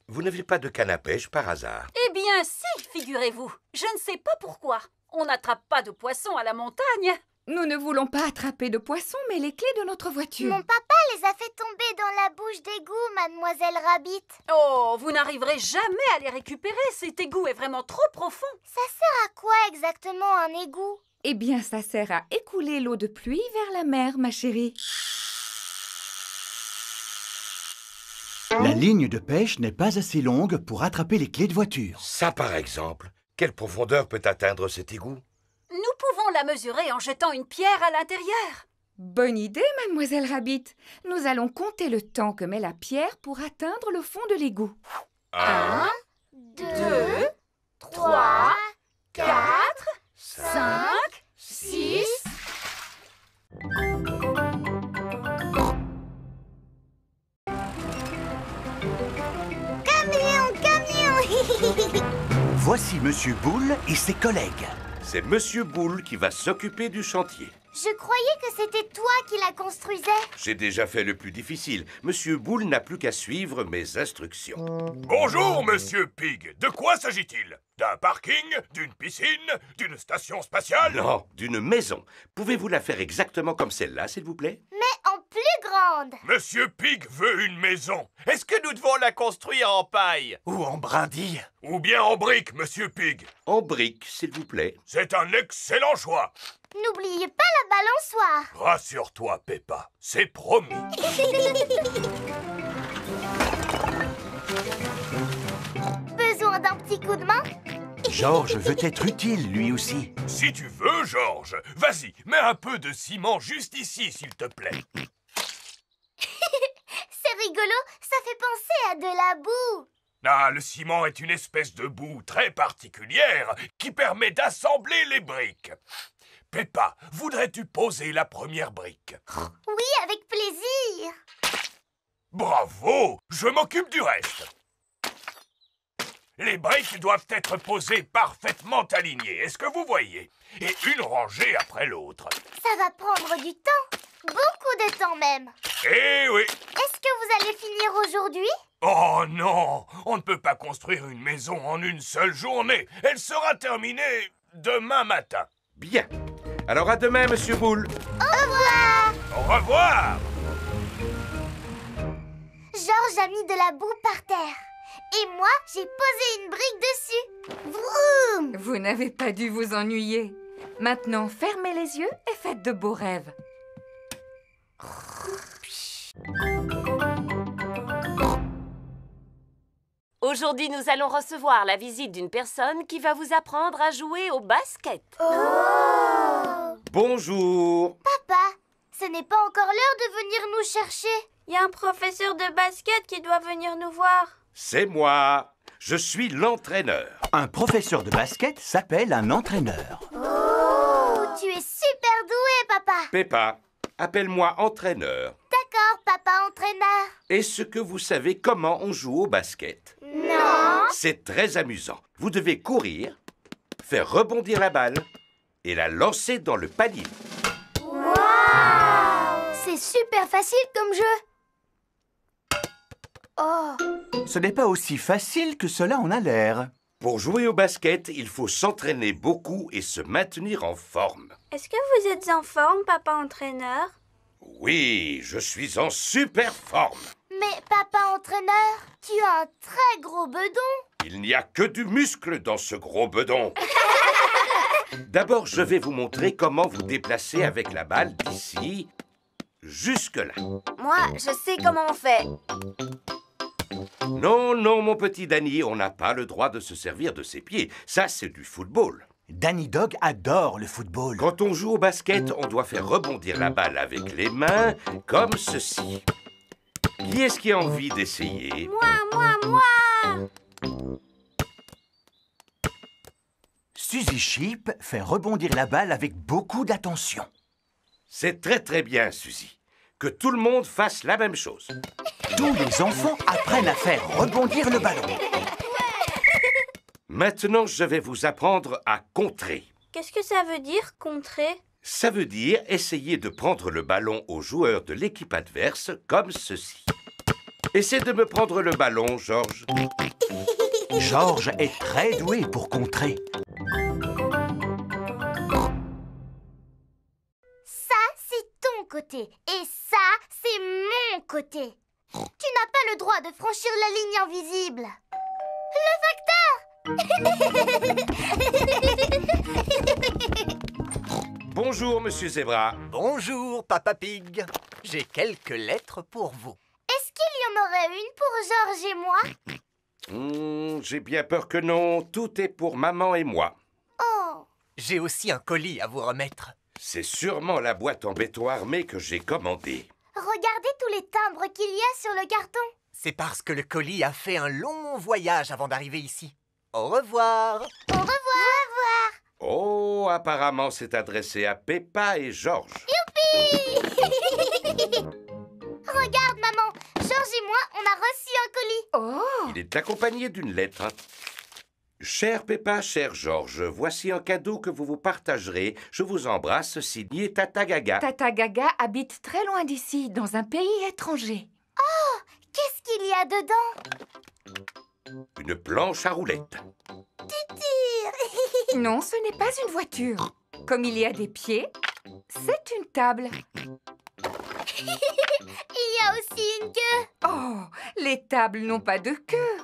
Vous n'avez pas de canne à pêche par hasard? Eh bien si, figurez-vous. Je ne sais pas pourquoi. On n'attrape pas de poissons à la montagne. Nous ne voulons pas attraper de poissons, mais les clés de notre voiture. Mon papa les a fait tomber dans la bouche d'égout, Mademoiselle Rabbit. Oh, vous n'arriverez jamais à les récupérer. Cet égout est vraiment trop profond. Ça sert à quoi exactement un égout? Eh bien, ça sert à écouler l'eau de pluie vers la mer, ma chérie. La ligne de pêche n'est pas assez longue pour attraper les clés de voiture. Ça, par exemple. Quelle profondeur peut atteindre cet égout? Nous pouvons la mesurer en jetant une pierre à l'intérieur. Bonne idée, Mademoiselle Rabbit. Nous allons compter le temps que met la pierre pour atteindre le fond de l'égout. 1, 2, 3, 4, 5, 6... Camion! Voici Monsieur Boule et ses collègues. C'est Monsieur Boule qui va s'occuper du chantier. Je croyais que c'était toi qui la construisais. J'ai déjà fait le plus difficile. Monsieur Boule n'a plus qu'à suivre mes instructions. Bonjour, Monsieur Pig. De quoi s'agit-il? D'un parking? D'une piscine? D'une station spatiale? Non, d'une maison. Pouvez-vous la faire exactement comme celle-là, s'il vous plaît? Mais en plus grande. Monsieur Pig veut une maison. Est-ce que nous devons la construire en paille? Ou en brindille? Ou bien en briques, Monsieur Pig? En briques, s'il vous plaît. C'est un excellent choix. N'oubliez pas la balançoire. Rassure-toi, Peppa, c'est promis. Besoin d'un petit coup de main? Georges veut être utile, lui aussi. Si tu veux, Georges, vas-y, mets un peu de ciment juste ici, s'il te plaît. C'est rigolo, ça fait penser à de la boue. Ah, le ciment est une espèce de boue très particulière qui permet d'assembler les briques. Peppa, voudrais-tu poser la première brique? Oui, avec plaisir. Bravo, je m'occupe du reste. Les briques doivent être posées parfaitement alignées, est-ce que vous voyez? Et une rangée après l'autre. Ça va prendre du temps, beaucoup de temps même. Eh oui. Est-ce que vous allez finir aujourd'hui? Oh non, on ne peut pas construire une maison en une seule journée. Elle sera terminée demain matin. Bien. Alors à demain, Monsieur Boule. Au revoir. Au revoir. Georges a mis de la boue par terre. Et moi, j'ai posé une brique dessus. Vroom! Vous n'avez pas dû vous ennuyer. Maintenant, fermez les yeux et faites de beaux rêves. Aujourd'hui, nous allons recevoir la visite d'une personne qui va vous apprendre à jouer au basket. Oh! Bonjour. Papa, ce n'est pas encore l'heure de venir nous chercher. Il y a un professeur de basket qui doit venir nous voir. C'est moi. Je suis l'entraîneur. Un professeur de basket s'appelle un entraîneur. Oh! Tu es super doué, papa. Peppa, appelle-moi entraîneur. D'accord, papa entraîneur. Est-ce que vous savez comment on joue au basket? Non. C'est très amusant. Vous devez courir, faire rebondir la balle et la lancer dans le panier. Wow! C'est super facile comme jeu. Oh! Ce n'est pas aussi facile que cela en a l'air. Pour jouer au basket, il faut s'entraîner beaucoup et se maintenir en forme. Est-ce que vous êtes en forme, papa entraîneur? Oui, je suis en super forme. Mais papa entraîneur, tu as un très gros bedon. Il n'y a que du muscle dans ce gros bedon. D'abord, je vais vous montrer comment vous déplacer avec la balle d'ici jusque-là. Moi, je sais comment on fait. Non, non, mon petit Danny, on n'a pas le droit de se servir de ses pieds. Ça, c'est du football. Danny Dog adore le football. Quand on joue au basket, on doit faire rebondir la balle avec les mains, comme ceci. Qui est-ce qui a envie d'essayer? Moi! Suzy Sheep fait rebondir la balle avec beaucoup d'attention. C'est très très bien, Suzy. Que tout le monde fasse la même chose. Tous les enfants apprennent à faire rebondir le ballon. Maintenant, je vais vous apprendre à contrer. Qu'est-ce que ça veut dire, contrer? Ça veut dire essayer de prendre le ballon aux joueurs de l'équipe adverse comme ceci. Essaie de me prendre le ballon, Georges. Georges est très doué pour contrer. Ça, c'est ton côté. Et ça, c'est mon côté. Tu n'as pas le droit de franchir la ligne invisible. Le facteur! Bonjour, Monsieur Zebra. Bonjour, Papa Pig. J'ai quelques lettres pour vous. Est-ce qu'il y en aurait une pour Georges et moi? J'ai bien peur que non. Tout est pour maman et moi. Oh! J'ai aussi un colis à vous remettre. C'est sûrement la boîte en béton armé que j'ai commandée. Regardez tous les timbres qu'il y a sur le carton. C'est parce que le colis a fait un long voyage avant d'arriver ici. Au revoir. Au revoir. Oh, apparemment c'est adressé à Peppa et Georges. Youpi! Regarde, maman. Georges et moi, on a reçu un colis. Oh! Il est accompagné d'une lettre. Chère Peppa, cher Georges, voici un cadeau que vous vous partagerez. Je vous embrasse, signé Tata Gaga. Tata Gaga habite très loin d'ici, dans un pays étranger. Oh, qu'est-ce qu'il y a dedans? Une planche à roulettes. Tu tires. Non, ce n'est pas une voiture. Comme il y a des pieds, c'est une table. Il y a aussi une queue. Oh, les tables n'ont pas de queue.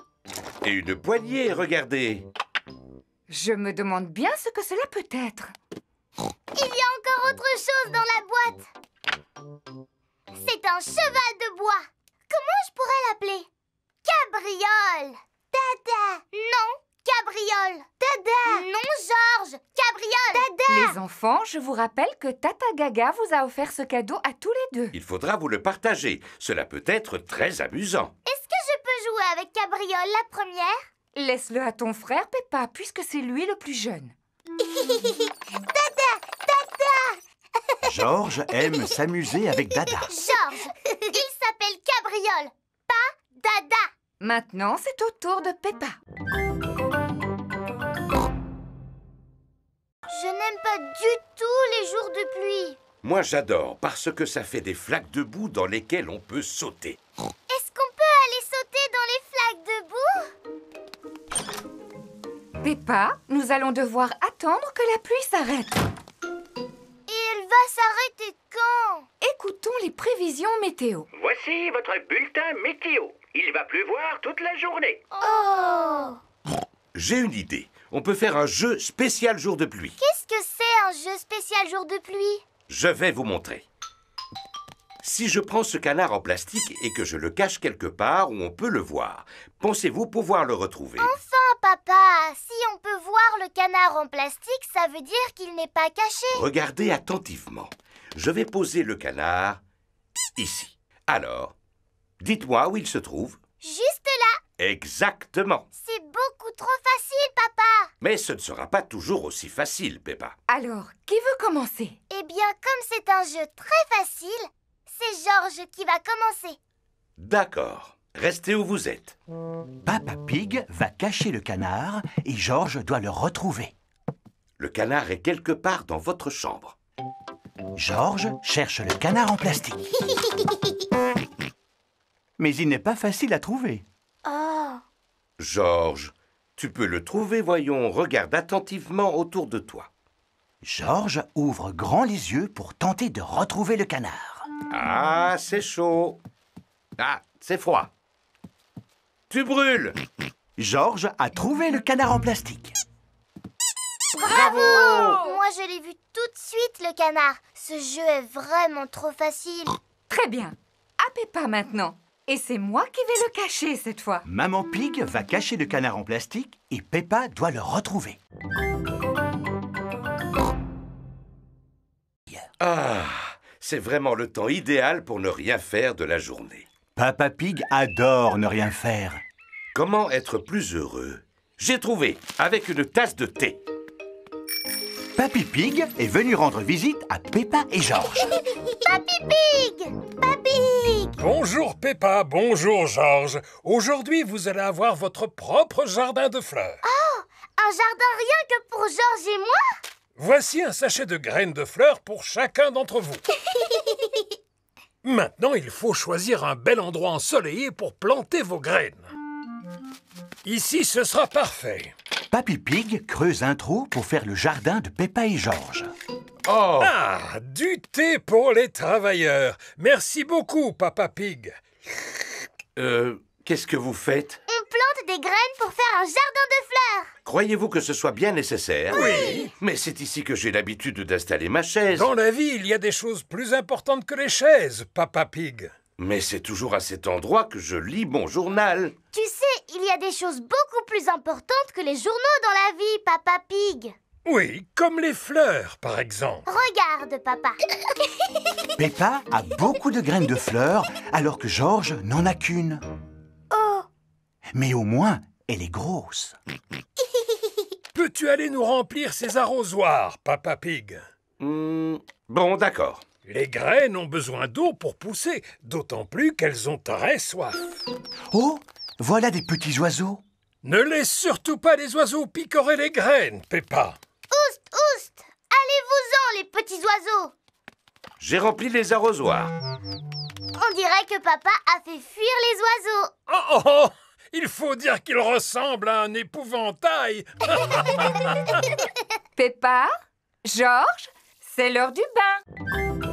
Et une poignée, regardez. Je me demande bien ce que cela peut être. Il y a encore autre chose dans la boîte. C'est un cheval de bois. Comment je pourrais l'appeler? Cabriole. Dada. Non, cabriole. Dada. Non, Georges. Cabriole. Dada. Les enfants, je vous rappelle que Tata Gaga vous a offert ce cadeau à tous les deux. Il faudra vous le partager. Cela peut être très amusant. Est-ce que je peux jouer avec Cabriole la première? Laisse-le à ton frère, Peppa, puisque c'est lui le plus jeune. Dada. Dada. Georges aime s'amuser avec Dada. Georges, il s'appelle Cabriole, pas Dada. Maintenant, c'est au tour de Peppa. Je n'aime pas du tout les jours de pluie. Moi, j'adore parce que ça fait des flaques de boue dans lesquelles on peut sauter. Est-ce qu'on peut aller sauter dans les flaques de boue? Peppa, nous allons devoir attendre que la pluie s'arrête. Et elle va s'arrêter quand? Écoutons les prévisions météo. Voici votre bulletin météo. Il va pleuvoir toute la journée. Oh! J'ai une idée. On peut faire un jeu spécial jour de pluie. Qu'est-ce que c'est un jeu spécial jour de pluie? Je vais vous montrer. Si je prends ce canard en plastique et que je le cache quelque part où on peut le voir, pensez-vous pouvoir le retrouver? Enfin, papa, si on peut voir le canard en plastique, ça veut dire qu'il n'est pas caché. Regardez attentivement. Je vais poser le canard ici. Alors, dites-moi où il se trouve. Juste là. Exactement. C'est beaucoup trop facile, papa. Mais ce ne sera pas toujours aussi facile, Peppa. Alors, qui veut commencer? Eh bien, comme c'est un jeu très facile, c'est Georges qui va commencer. D'accord. Restez où vous êtes. Papa Pig va cacher le canard et Georges doit le retrouver. Le canard est quelque part dans votre chambre. Georges cherche le canard en plastique. Mais il n'est pas facile à trouver. Oh. Georges, tu peux le trouver, voyons. Regarde attentivement autour de toi. Georges ouvre grand les yeux pour tenter de retrouver le canard. Ah, c'est chaud. Ah, c'est froid. Tu brûles. Georges a trouvé le canard en plastique. Bravo! Moi, je l'ai vu tout de suite, le canard. Ce jeu est vraiment trop facile. Très bien. À Peppa maintenant. Et c'est moi qui vais le cacher cette fois. Maman Pig va cacher le canard en plastique et Peppa doit le retrouver. Ah, c'est vraiment le temps idéal pour ne rien faire de la journée. Papa Pig adore ne rien faire. Comment être plus heureux? J'ai trouvé, avec une tasse de thé. Papy Pig est venu rendre visite à Peppa et Georges. Papy Pig! Papy! Bonjour Peppa, bonjour Georges. Aujourd'hui, vous allez avoir votre propre jardin de fleurs. Oh! Un jardin rien que pour Georges et moi? Voici un sachet de graines de fleurs pour chacun d'entre vous. Maintenant, il faut choisir un bel endroit ensoleillé pour planter vos graines. Ici, ce sera parfait. Papy Pig creuse un trou pour faire le jardin de Peppa et Georges. Oh! Ah, du thé pour les travailleurs. Merci beaucoup, Papa Pig. Qu'est-ce que vous faites? On plante des graines pour faire un jardin de fleurs. Croyez-vous que ce soit bien nécessaire? Oui. Mais c'est ici que j'ai l'habitude d'installer ma chaise. Dans la vie, il y a des choses plus importantes que les chaises, Papa Pig. Mais c'est toujours à cet endroit que je lis mon journal. Tu sais, il y a des choses beaucoup plus importantes que les journaux dans la vie, Papa Pig. Oui, comme les fleurs, par exemple. Regarde, papa. Peppa a beaucoup de graines de fleurs, alors que Georges n'en a qu'une. Oh! Mais au moins, elle est grosse. Peux-tu aller nous remplir ces arrosoirs, Papa Pig? Bon, d'accord. Les graines ont besoin d'eau pour pousser, d'autant plus qu'elles ont très soif. Oh, voilà des petits oiseaux. Ne laisse surtout pas les oiseaux picorer les graines, Peppa. Oust, oust! Allez-vous-en, les petits oiseaux! J'ai rempli les arrosoirs. On dirait que papa a fait fuir les oiseaux. Oh, oh, oh! Il faut dire qu'il ressemble à un épouvantail. Peppa, Georges, c'est l'heure du bain.